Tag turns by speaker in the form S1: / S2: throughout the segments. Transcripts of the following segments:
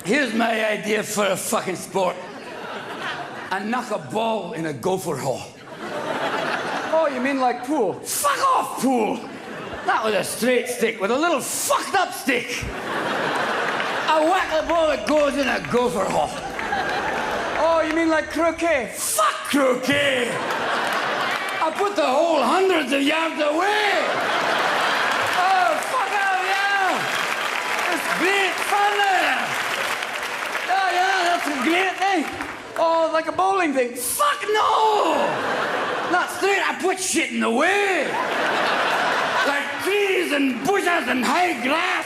S1: Here's my idea for a fucking sport. I knock a ball in a gopher hole.
S2: Oh, you mean like pool?
S1: Fuck off, pool! Not with a straight stick, with a little fucked up stick. I whack the ball that goes in a gopher hole.
S2: Oh, you mean like croquet?
S1: Fuck croquet! I put the hole hundreds of yards away. Oh, fuck out, yeah! It's great fun there. Oh, yeah, that's a great thing.
S2: Oh, like a bowling thing?
S1: Fuck no! Not straight, I put shit in the way. Like trees and bushes and high grass,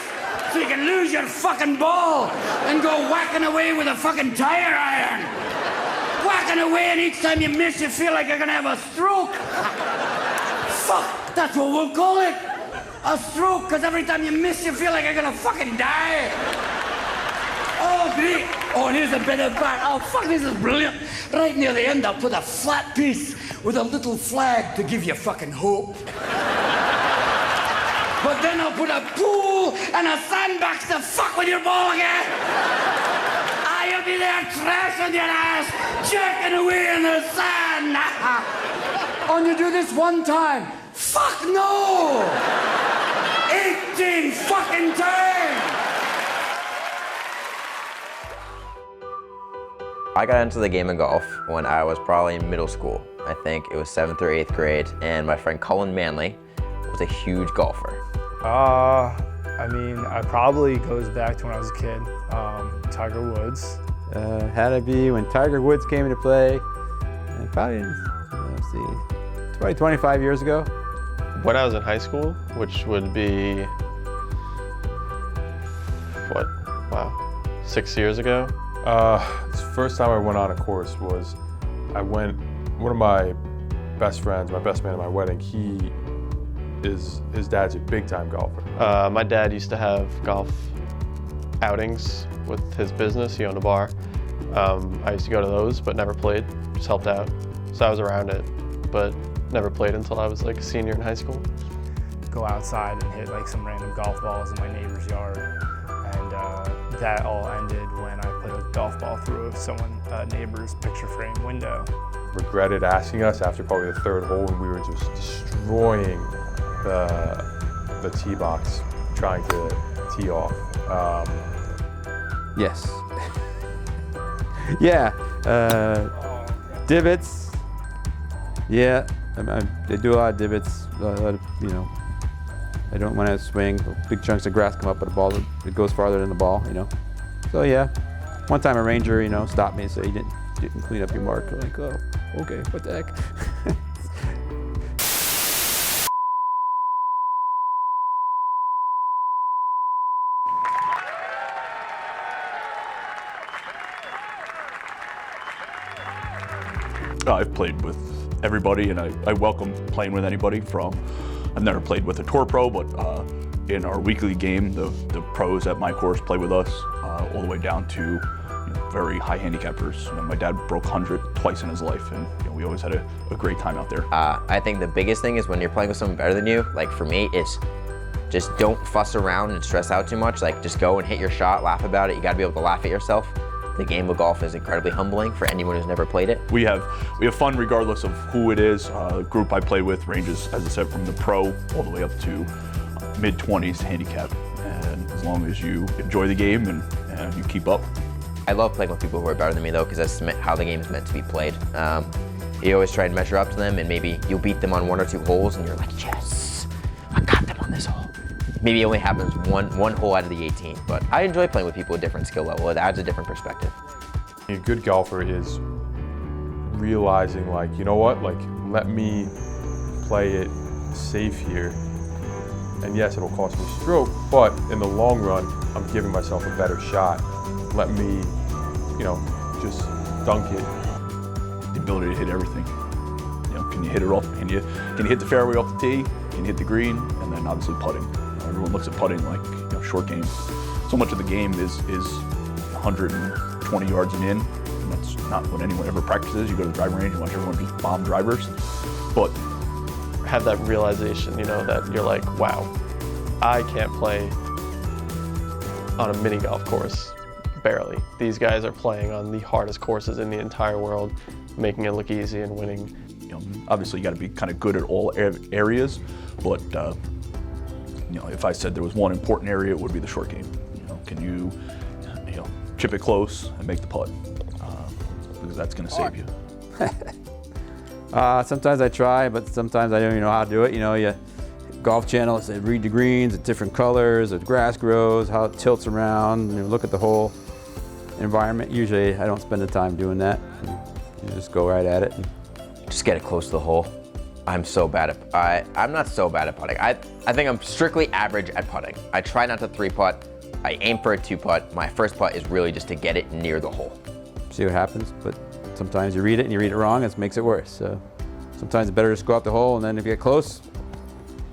S1: so you can lose your fucking ball and go whacking away with a fucking tire iron. Whacking away, and each time you miss, you feel like you're gonna have a stroke. Fuck, that's what we'll call it. A stroke, because every time you miss, you feel like you're gonna fucking die. Oh, great. Oh, and here's a better part. Oh, fuck, this is brilliant. Right near the end, I'll put a flat piece with a little flag to give you fucking hope. But then I'll put a pool and a sandbox to fuck with your ball again. Ah, you'll be there trashing your ass, jerking away in the sand.
S2: Oh, and you do this one time?
S1: Fuck no! 18 fucking times!
S3: I got into the game of golf when I was probably in middle school. I think it was 7th or 8th grade, and my friend Cullen Manley was a huge golfer.
S4: I mean, it probably goes back to when I was a kid. Tiger Woods.
S5: Had to be when Tiger Woods came into play, and probably, let's see, probably 25 years ago.
S6: When I was in high school, which would be, what, wow, 6 years ago?
S7: The first time I went on a course was, one of my best friends, my best man at my wedding, his dad's a big time golfer.
S6: My dad used to have golf outings with his business. He owned a bar. I used to go to those, but never played, just helped out. So I was around it, but never played until I was like a senior in high school.
S4: Go outside and hit like some random golf balls in my neighbor's yard. And that all ended when I put a golf ball through a neighbor's picture frame window.
S7: Regretted asking us after probably the third hole when we were just destroying the tee box, trying to tee off.
S5: Yes. Yeah. Divots. Yeah. They do a lot of divots. A lot of, I don't want to swing. Big chunks of grass come up, but the ball it goes farther than the ball. So yeah. One time a ranger, stopped me and said, "You didn't clean up your mark." I'm like, oh, okay. What the heck?
S8: I've played with everybody, and I welcome playing with anybody. I've never played with a tour pro, but in our weekly game, the pros at my course play with us, all the way down to very high handicappers. My dad broke 100 twice in his life, and we always had a great time out there.
S3: I think the biggest thing is when you're playing with someone better than you, like for me, it's just don't fuss around and stress out too much. Like just go and hit your shot, laugh about it. You gotta be able to laugh at yourself. The game of golf is incredibly humbling for anyone who's never played it.
S8: We have fun regardless of who it is. The group I play with ranges, as I said, from the pro all the way up to mid-20s handicap. And as long as you enjoy the game and you keep up.
S3: I love playing with people who are better than me though, because that's how the game's meant to be played. You always try and measure up to them, and maybe you'll beat them on 1 or 2 holes and you're like, yes, I got them on this hole. Maybe it only happens one hole out of the 18, but I enjoy playing with people with different skill level. It adds a different perspective.
S7: A good golfer is realizing, like, you know what, like, let me play it safe here. And yes, it'll cost me a stroke, but in the long run, I'm giving myself a better shot. Let me, just dunk it.
S8: The ability to hit everything. Can you hit it off? Can you hit the fairway off the tee? Can you hit the green? And then obviously putting. Everyone looks at putting like short game. So much of the game is 120 yards and in, and that's not what anyone ever practices. You go to the driving range, you watch everyone just bomb drivers. But
S6: Have that realization, that you're like, wow, I can't play on a mini golf course, barely. These guys are playing on the hardest courses in the entire world, making it look easy and winning.
S8: You know, obviously you got to be kind of good at all areas, but you know, if I said there was one important area, it would be the short game. You know, can you know, chip it close and make the putt? Because that's going to save you.
S5: Sometimes I try, but sometimes I don't even know how to do it. You know, Golf Channel, it said read the greens at different colors, the grass grows, how it tilts around, look at the whole environment. Usually I don't spend the time doing that. You just go right at it.
S3: Just get it close to the hole. I'm so bad at, I'm not so bad at putting. I think I'm strictly average at putting. I try not to 3-putt. I aim for a 2-putt. My first putt is really just to get it near the hole.
S5: See what happens, but sometimes you read it and you read it wrong, it makes it worse. So sometimes it's better to just go out the hole, and then if you get close,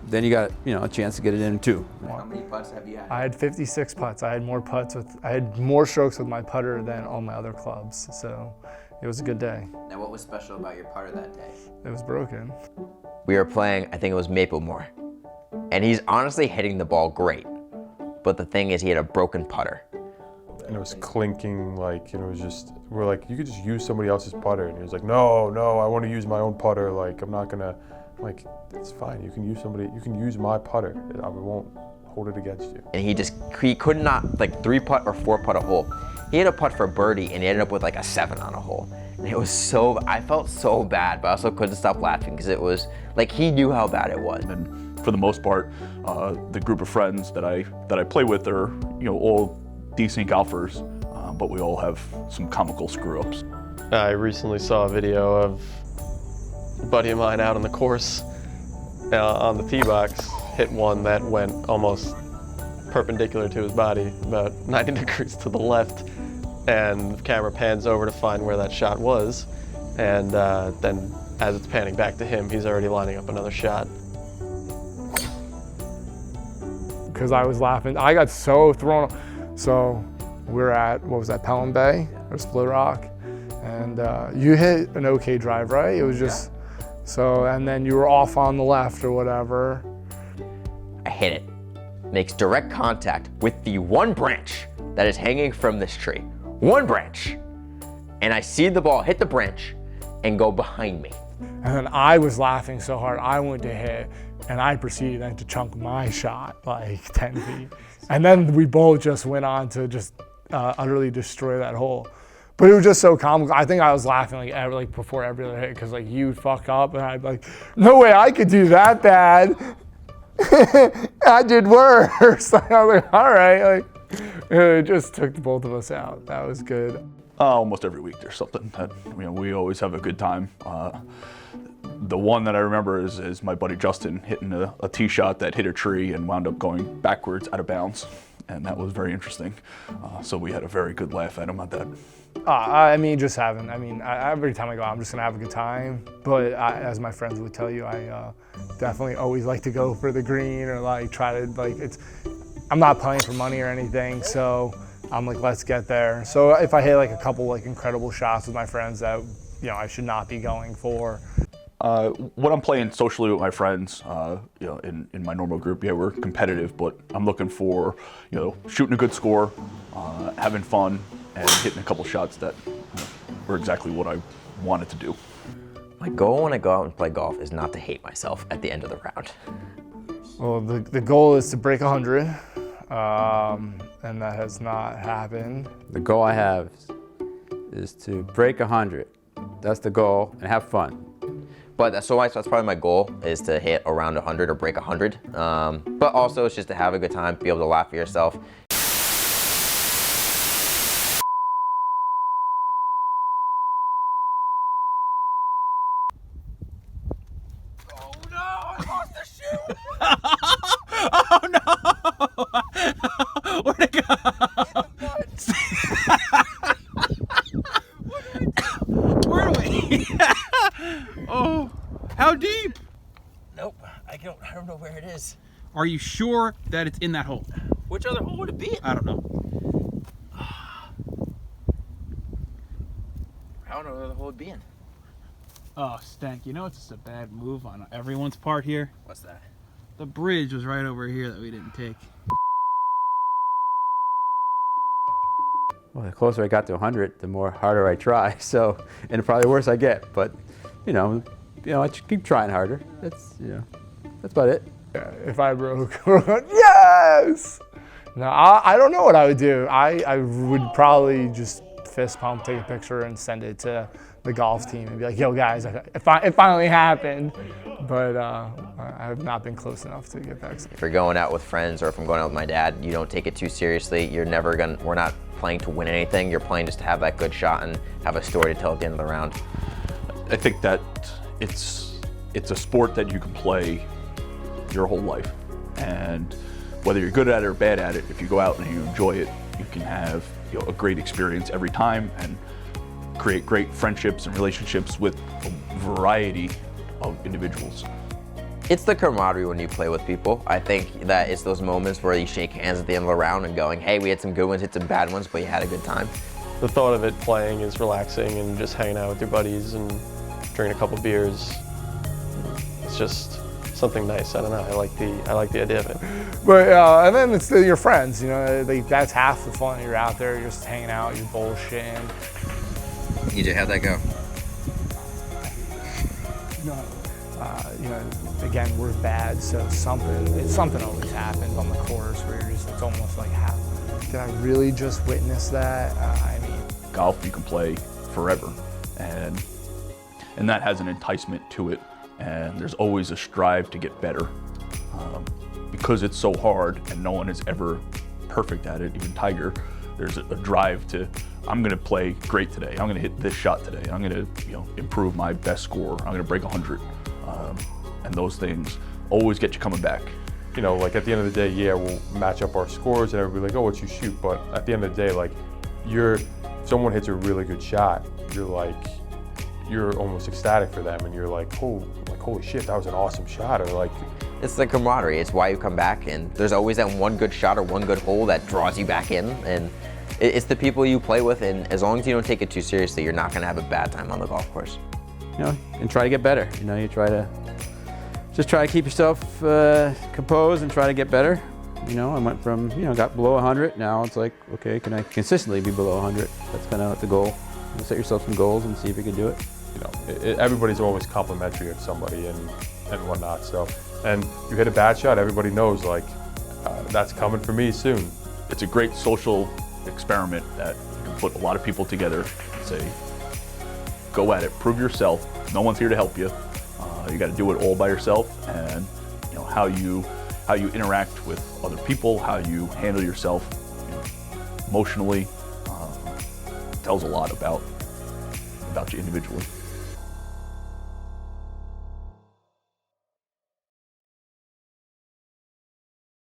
S5: then you got, you know, a chance to get it in too.
S3: How many putts have you had?
S4: I had 56 putts. I had more strokes with my putter than all my other clubs. So it was a good day.
S3: Now, what was special about your putter that day?
S4: It was broken.
S3: We were playing, I think it was Maplemore, and he's honestly hitting the ball great. But the thing is, he had a broken putter.
S7: And it was clinking, like, and it was just, we're like, you could just use somebody else's putter. And he was like, no, I want to use my own putter. Like, I'm not gonna, like, it's fine. You can use my putter. I won't hold it against you.
S3: And he could not, like, 3-putt or 4-putt a hole. He had a putt for birdie, and he ended up with like a 7 on a hole. And it was I felt so bad, but I also couldn't stop laughing because it was, like, he knew how bad it was.
S8: And for the most part, the group of friends that I play with are, you know, all decent golfers, but we all have some comical screw-ups.
S6: I recently saw a video of a buddy of mine out on the course on the tee box, hit one that went almost perpendicular to his body, about 90 degrees to the left, and the camera pans over to find where that shot was, and then as it's panning back to him, he's already lining up another shot.
S4: Because I was laughing. I got so thrown. So we're at, what was that, Pelham Bay or Split Rock? And you hit an okay drive, right? It was just, so, and then you were off on the left or whatever.
S3: I hit it. Makes direct contact with the one branch that is hanging from this tree. One branch. And I see the ball hit the branch and go behind me.
S4: And then I was laughing so hard, I went to hit, and I proceeded then to chunk my shot like 10 feet. And then we both just went on to just utterly destroy that hole. But it was just so comical. I think I was laughing like before every other hit, because like you'd fuck up and I'd be like, no way I could do that bad. I did worse. I was like, all right. Like, it just took both of us out. That was good.
S8: Almost every week there's something that, you know, we always have a good time. The one that I remember is my buddy Justin hitting a tee shot that hit a tree and wound up going backwards out of bounds. And that was very interesting. So we had a very good laugh at him at that.
S4: I mean, just having, every time I go out, I'm just gonna have a good time. But as my friends would tell you, I definitely always like to go for the green or like try to, like, I'm not playing for money or anything, so I'm like, let's get there. So if I hit like a couple like incredible shots with my friends that, you know, I should not be going for.
S8: When I'm playing socially with my friends, you know, in my normal group, yeah, we're competitive, but I'm looking for, you know, shooting a good score, having fun, and hitting a couple shots that, you know, were exactly what I wanted to do.
S3: My goal when I go out and play golf is not to hate myself at the end of the round.
S4: Well, the goal is to break 100, and that has not happened.
S5: The goal I have is to break 100. That's the goal, and have fun.
S3: But that's probably my goal, is to hit around 100 or break 100. But also it's just to have a good time, be able to laugh at yourself.
S1: Oh no, I lost the shoe!
S9: Oh no! Where'd it go? Where are we? Oh, how deep?
S1: Nope, I don't know where it is.
S9: Are you sure that it's in that hole?
S1: Which other hole would it be?
S9: I don't know.
S1: I don't know where the hole would be in.
S9: Oh, Stank, you know it's just a bad move on everyone's part here?
S1: What's that?
S9: The bridge was right over here that we didn't take.
S5: well, the closer I got to 100, the more harder I try. So, and the probably the worse I get. But, you know, I just keep trying harder. That's about it.
S4: Yeah, if I broke, we're going, yes! No, I don't know what I would do. I would probably just fist pump, take a picture, and send it to the golf team and be like, yo, guys, it finally happened. But I have not been close enough to get back.
S3: If you're going out with friends or if I'm going out with my dad, you don't take it too seriously. We're not playing to win anything. You're playing just to have that good shot and have a story to tell at the end of the round.
S8: I think that it's a sport that you can play your whole life. And whether you're good at it or bad at it, if you go out and you enjoy it, you can have a great experience every time and create great friendships and relationships with a variety of individuals.
S3: It's the camaraderie when you play with people. I think that it's those moments where you shake hands at the end of the round and going, hey, we had some good ones, hit some bad ones, but you had a good time.
S6: The thought of it playing is relaxing and just hanging out with your buddies and drinking a couple beers. It's just something nice. I don't know. I like the idea of it.
S4: But and then it's your friends. You know, that's half the fun. You're out there, you're just hanging out, you're bullshitting.
S3: EJ, how'd that go?
S4: You know, again, we're bad, so something always happens on the course where it's almost like, how did I really just witness that? I mean,
S8: golf you can play forever, and that has an enticement to it, and there's always a strive to get better because it's so hard and no one is ever perfect at it. Even Tiger, there's a drive to, I'm going to play great today. I'm going to hit this shot today. I'm going to improve my best score. I'm going to break 100. And those things always get you coming back.
S7: You know, like at the end of the day, yeah, we'll match up our scores and everybody like, oh, what you shoot? But at the end of the day, like, someone hits a really good shot, you're almost ecstatic for them, and you're like, oh, holy shit, that was an awesome shot, or like.
S3: It's the camaraderie. It's why you come back, and there's always that one good shot or one good hole that draws you back in, and it's the people you play with, and as long as you don't take it too seriously, you're not going to have a bad time on the golf course.
S5: You know, and try to get better. You know, you try to keep yourself composed and try to get better. You know, I went from, got below 100. Now it's like, okay, can I consistently be below 100? That's kind of the goal. Set yourself some goals and see if you can do it.
S7: You know, everybody's always complimentary of somebody and whatnot. So, and you hit a bad shot, everybody knows, like, that's coming for me soon.
S8: It's a great social experiment that you can put a lot of people together and say, go at it, prove yourself. No one's here to help you. You got to do it all by yourself, and how you interact with other people, how you handle yourself emotionally, tells a lot about you individually.